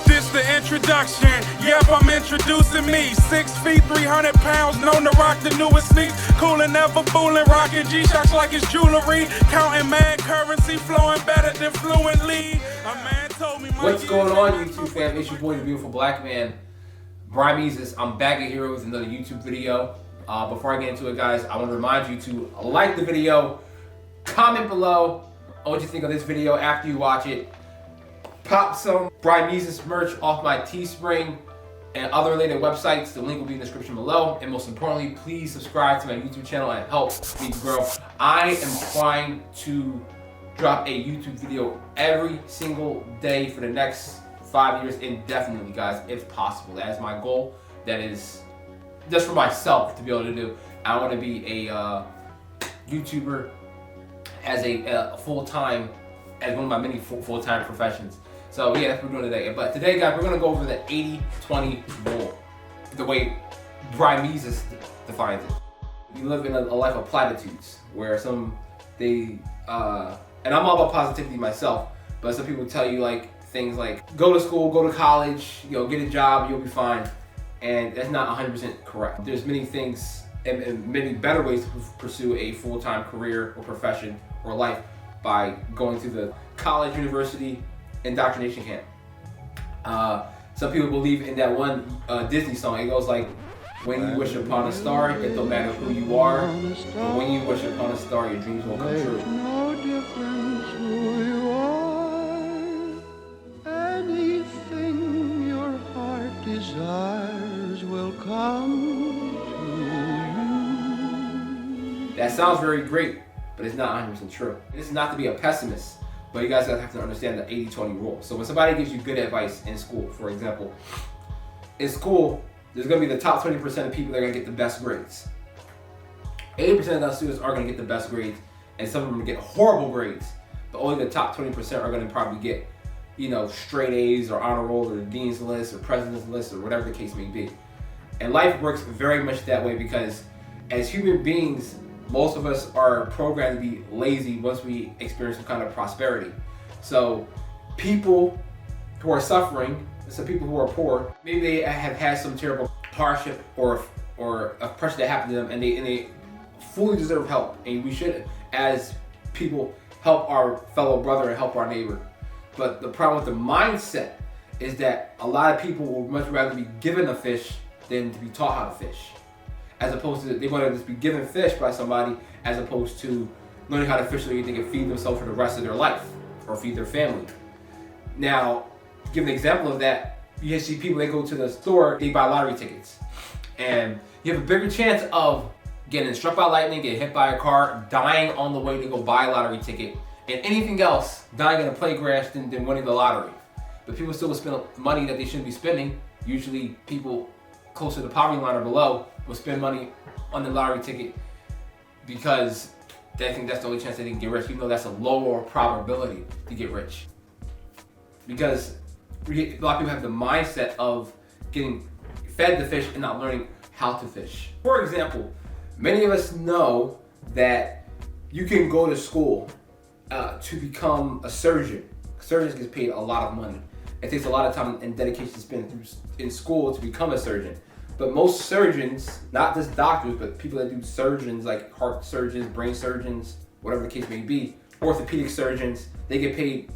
This the introduction. Yep, I'm introducing me. 6 feet, 300 pounds, known to rock the newest sneaks. Coolin', never foolin', rockin' G-Shocks like it's jewelry. Counting mad currency, flowing better than fluently. A man told me. What's going on, YouTube fam? It's your boy, the beautiful black man, Brimezus. I'm back here with another YouTube video. Before I get into it, guys, I want to remind you to like the video, comment below on what you think of this video after you watch it. Pop some Brimezus merch off my Teespring and other related websites. The link will be in the description below. And most importantly, please subscribe to my YouTube channel and help me grow. I am trying to drop a YouTube video every single day for the next 5 years indefinitely, guys, if possible. That is my goal. That is just for myself to be able to do. I want to be a YouTuber as a full-time, as one of my many full-time professions. So yeah, that's what we're doing today. But today, guys, we're gonna go over the 80-20 rule, the way Brimezus defines it. We live in a life of platitudes, where and I'm all about positivity myself, but some people tell you like things like go to school, go to college, get a job, you'll be fine, and that's not 100% correct. There's many things and many better ways to pursue a full-time career or profession or life by going to the college, university, indoctrination camp. Some people believe in that one Disney song. It goes like, when you wish upon a star, it don't matter who you are, but when you wish upon a star, your dreams will come true. No difference who you are, anything your heart desires will come to you. That sounds very great, but it's not 100% true. This is not to be a pessimist, but you guys have to understand the 80-20 rule. So when somebody gives you good advice in school, for example, in school, there's going to be the top 20% of people that are going to get the best grades. 80% of those students are going to get the best grades, and some of them get horrible grades. But only the top 20% are going to probably get, straight A's or honor roll or dean's list or president's list or whatever the case may be. And life works very much that way because as human beings, most of us are programmed to be lazy once we experience some kind of prosperity. So people who are suffering, some people who are poor, maybe they have had some terrible hardship or oppression that happened to them, and they fully deserve help. And we should, as people, help our fellow brother and help our neighbor. But the problem with the mindset is that a lot of people would much rather be given a fish than to be taught how to fish. As opposed to, they want to just be given fish by somebody, as opposed to learning how to fish so they can feed themselves for the rest of their life or feed their family. Now, to give an example of that, you see people, they go to the store, they buy lottery tickets. And you have a bigger chance of getting struck by lightning, getting hit by a car, dying on the way to go buy a lottery ticket, and anything else, dying in a plane crash than winning the lottery. But people still spend money that they shouldn't be spending. Usually people closer to the poverty line or below will spend money on the lottery ticket because they think that's the only chance they can get rich, even though that's a lower probability to get rich. Because a lot of people have the mindset of getting fed the fish and not learning how to fish. For example, many of us know that you can go to school to become a surgeon. Surgeons get paid a lot of money. It takes a lot of time and dedication to spend in school to become a surgeon. But most surgeons, not just doctors, but people that do surgeons, like heart surgeons, brain surgeons, whatever the case may be, orthopedic surgeons, they get paid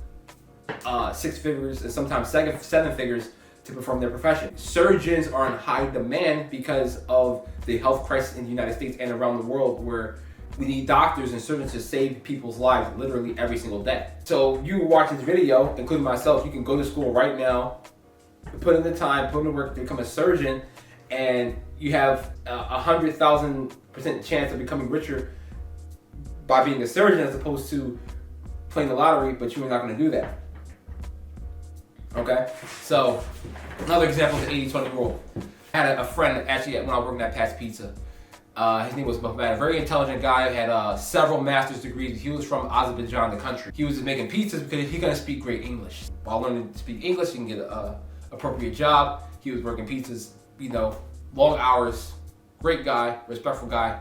6 figures and sometimes 7 figures to perform their profession. Surgeons are in high demand because of the health crisis in the United States and around the world, where we need doctors and surgeons to save people's lives literally every single day. So you watch this video, including myself, you can go to school right now, put in the time, put in the work to become a surgeon, and you have 100,000% chance of becoming richer by being a surgeon as opposed to playing the lottery, but you're not going to do that. Okay? So, another example of the 80-20 rule. I had a friend, actually, when I was working at Pat's Pizza. His name was Mehmet, a very intelligent guy, had several master's degrees. He was from Azerbaijan, the country. He was just making pizzas because he couldn't speak great English. While learning to speak English, he can get an appropriate job. He was working pizzas, long hours, great guy, respectful guy.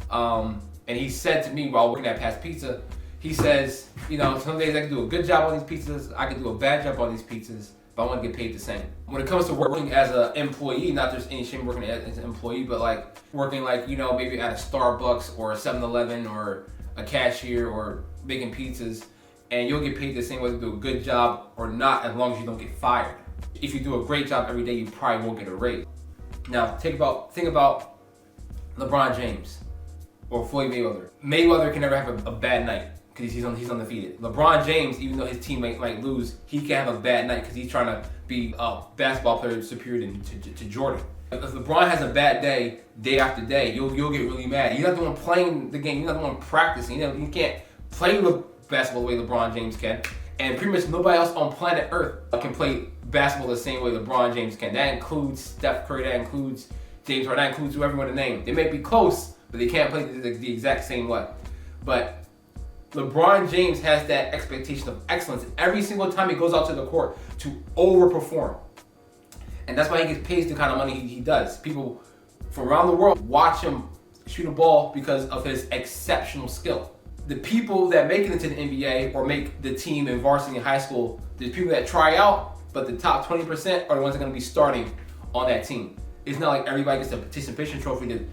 And he said to me while working at Pat's Pizza, he says, you know, some days I can do a good job on these pizzas, I can do a bad job on these pizzas, but I want to get paid the same. When it comes to working as an employee, not just any shame working as an employee, but like working like, you know, maybe at a Starbucks or a 7-Eleven or a cashier or making pizzas, and you'll get paid the same whether you do a good job or not, as long as you don't get fired. If you do a great job every day, you probably won't get a raise. Now, think about LeBron James or Floyd Mayweather. Mayweather can never have a bad night because he's undefeated. LeBron James, even though his team might lose, he can have a bad night because he's trying to be a basketball player superior to Jordan. If LeBron has a bad day after day, you'll get really mad. You're not the one playing the game. You're not the one practicing. You can't play basketball the way LeBron James can. And pretty much nobody else on planet Earth can play basketball the same way LeBron James can. That includes Steph Curry, that includes James Harden, that includes whoever you want to name. They may be close, but they can't play the exact same way. But LeBron James has that expectation of excellence every single time he goes out to the court to overperform. And that's why he gets paid the kind of money he does. People from around the world watch him shoot a ball because of his exceptional skill. The people that make it into the NBA or make the team in varsity in high school, there's people that try out, but the top 20% are the ones that are going to be starting on that team. It's not like everybody gets a participation trophy to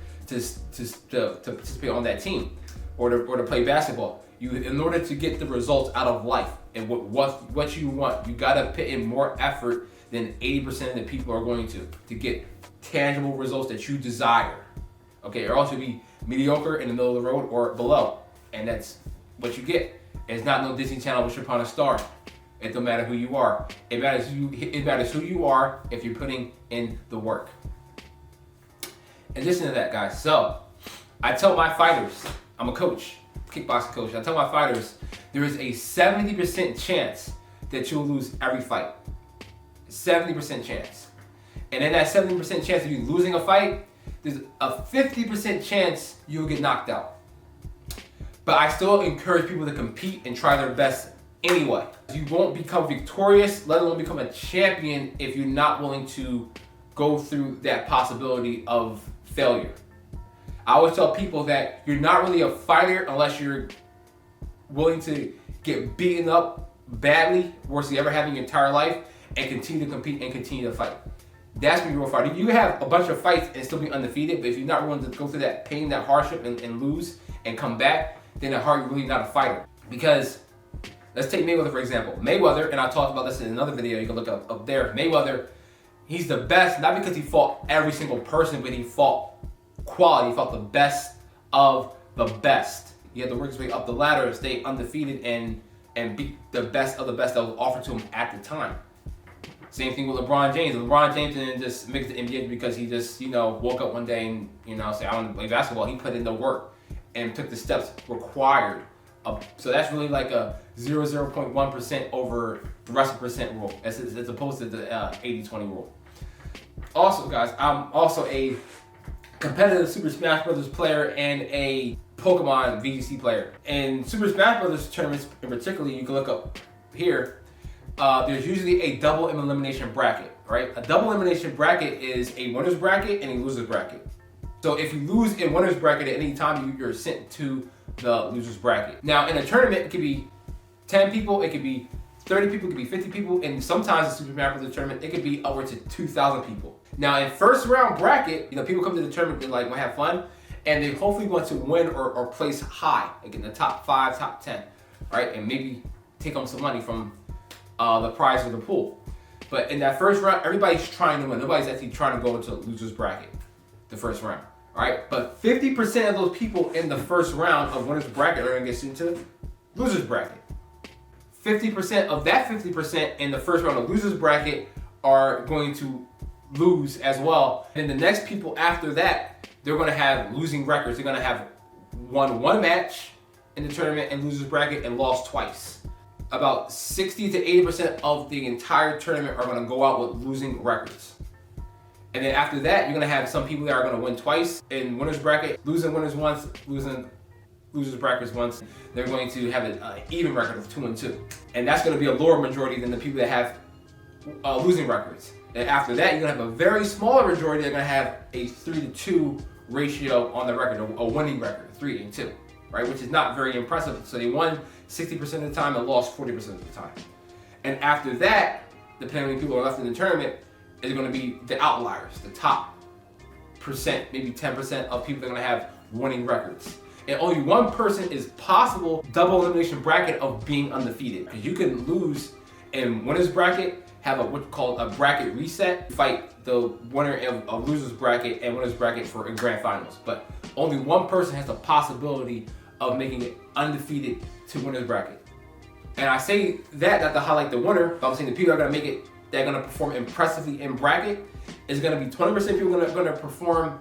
participate on that team or to play basketball. In order to get the results out of life and what you want, you got to put in more effort than 80% of the people are going to get tangible results that you desire. Okay, or else you'll be mediocre in the middle of the road or below. And that's what you get. It's not no Disney Channel Wish Upon a Star. It don't matter who you are. It matters who you are if you're putting in the work. And listen to that, guys. So, I tell my fighters, I'm a coach, kickboxing coach. I tell my fighters, there is a 70% chance that you'll lose every fight. 70% chance. And in that 70% chance of you losing a fight, there's a 50% chance you'll get knocked out. But I still encourage people to compete and try their best anyway. You won't become victorious, let alone become a champion, if you're not willing to go through that possibility of failure. I always tell people that you're not really a fighter unless you're willing to get beaten up badly, worse than you ever have in your entire life, and continue to compete and continue to fight. That's when you're a fighter. You have a bunch of fights and still be undefeated, but if you're not willing to go through that pain, that hardship, and lose and come back, then at heart you're really not a fighter. Because let's take Mayweather for example. Mayweather, and I talked about this in another video, you can look up there. Mayweather, he's the best, not because he fought every single person, but he fought quality. He fought the best of the best. He had to work his way up the ladder, stay undefeated, and beat the best of the best that was offered to him at the time. Same thing with LeBron James. LeBron James didn't just make it to the NBA because he just, woke up one day and, say, I want to play basketball. He put in the work and took the steps required. So that's really like a 0.1% over the rest of percent rule, as opposed to the 80-20 rule. Also, guys, I'm also a competitive Super Smash Bros. Player and a Pokemon VGC player. In Super Smash Bros. Tournaments in particular, you can look up here, there's usually a double elimination bracket, right? A double elimination bracket is a winner's bracket and a loser's bracket. So if you lose in winner's bracket at any time, you're sent to the loser's bracket. Now in a tournament, it could be 10 people, it could be 30 people, it could be 50 people, and sometimes in Super Smash Bros. Tournament, it could be upwards to 2,000 people. Now in first round bracket, people come to the tournament, they want to have fun, and they hopefully want to win or place high, like in the top 5, top 10, right? And maybe take home some money from the prize of the pool. But in that first round, everybody's trying to win. Nobody's actually trying to go into the loser's bracket, the first round. Right, but 50% of those people in the first round of winner's bracket are going to get sent to loser's bracket. 50% of that 50% in the first round of loser's bracket are going to lose as well. And the next people after that, they're going to have losing records. They're going to have won one match in the tournament and loser's bracket and lost twice. About 60 to 80% of the entire tournament are going to go out with losing records. And then after that, you're gonna have some people that are gonna win twice in winner's bracket, losing winners once, losing losers brackets once. They're going to have an even record of 2-2. And that's gonna be a lower majority than the people that have losing records. And after that, you're gonna have a very smaller majority that are gonna have a 3-2 ratio on the record, a winning record, 3-2, right? Which is not very impressive. So they won 60% of the time and lost 40% of the time. And after that, depending on how many people are left in the tournament, is going to be the outliers, the top percent, maybe 10% of people that are going to have winning records. And only one person is possible double elimination bracket of being undefeated. Because you can lose in winner's bracket, have what's called a bracket reset, fight the winner of a loser's bracket and winner's bracket for in grand finals. But only one person has the possibility of making it undefeated to winner's bracket. And I say that not to highlight the winner, but I'm saying the people that are going to make it, they're going to perform impressively in bracket, is going to be 20% people going to perform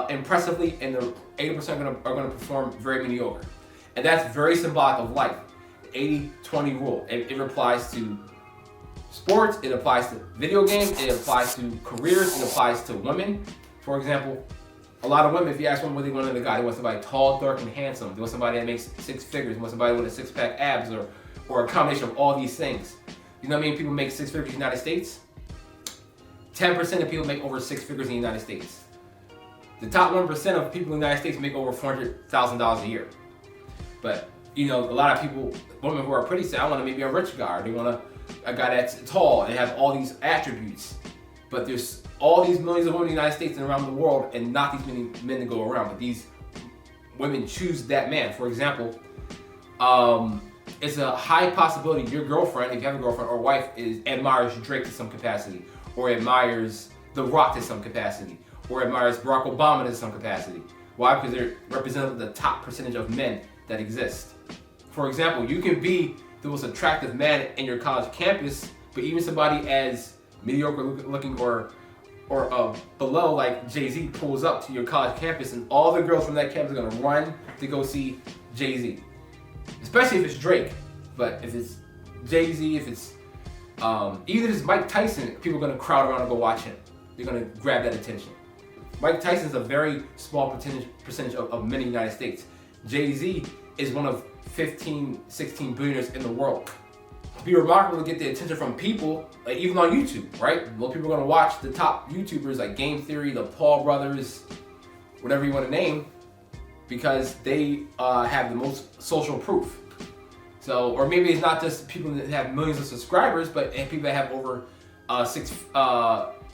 impressively, and the 80% are going to perform very mediocre. And that's very symbolic of life. The 80-20 rule. It applies to sports, it applies to video games, it applies to careers, it applies to women. For example, a lot of women, if you ask them what they want in a guy, they want somebody tall, dark, and handsome. They want somebody that makes six figures. They want somebody with a six-pack abs or a combination of all these things. You know what I mean? People make six figures in the United States. 10% of people make over six figures in the United States. The top 1% of people in the United States make over $400,000 a year. But, you know, a lot of people, women who are pretty, say, I want to maybe a rich guy, or they want a guy that's tall and have all these attributes. But there's all these millions of women in the United States and around the world, and not these many men to go around. But these women choose that man. For example, it's a high possibility your girlfriend, if you have a girlfriend or wife, admires Drake to some capacity, or admires The Rock to some capacity, or admires Barack Obama to some capacity. Why? Because they're representative of the top percentage of men that exist. For example, you can be the most attractive man in your college campus, but even somebody as mediocre looking or below, like Jay-Z, pulls up to your college campus, and all the girls from that campus are gonna run to go see Jay-Z. Especially if it's Drake. But if it's Jay-Z, if it's even if it's Mike Tyson, people are gonna crowd around and go watch him. They're gonna grab that attention. Mike Tyson's a very small percentage of men in the United States. Jay-Z is one of 15, 16 billionaires in the world. It'd be remarkable to get the attention from people, like even on YouTube, right? Most people are gonna watch the top YouTubers like Game Theory, the Paul brothers, whatever you want to name, because they have the most social proof. So, or maybe it's not just people that have millions of subscribers, but people that have over six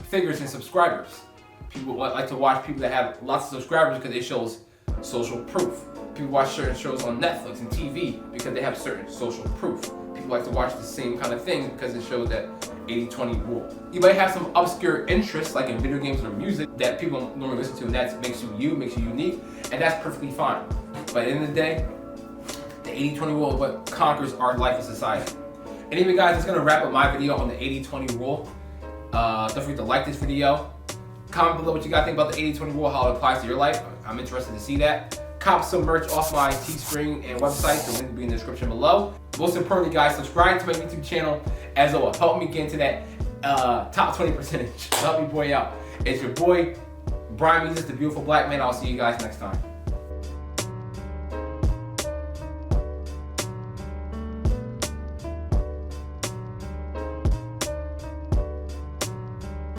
figures in subscribers. People like to watch people that have lots of subscribers because it shows social proof. People watch certain shows on Netflix and TV because they have certain social proof. People like to watch the same kind of things because it shows that 80-20 rule. You might have some obscure interests like in video games or music that people don't normally listen to, and that makes you unique, and that's perfectly fine. But at the end of the day, the 80-20 rule is what conquers our life and society. Anyway guys, that's gonna wrap up my video on the 80-20 rule. Don't forget to like this video. Comment below what you guys think about the 80-20 rule, how it applies to your life. I'm interested to see that. Cop some merch off my Teespring and website. The link will be in the description below. Most importantly, guys, subscribe to my YouTube channel as it will help me get into that top 20%. Help me boy out. It's your boy, Brimezus, the beautiful black man. I'll see you guys next time.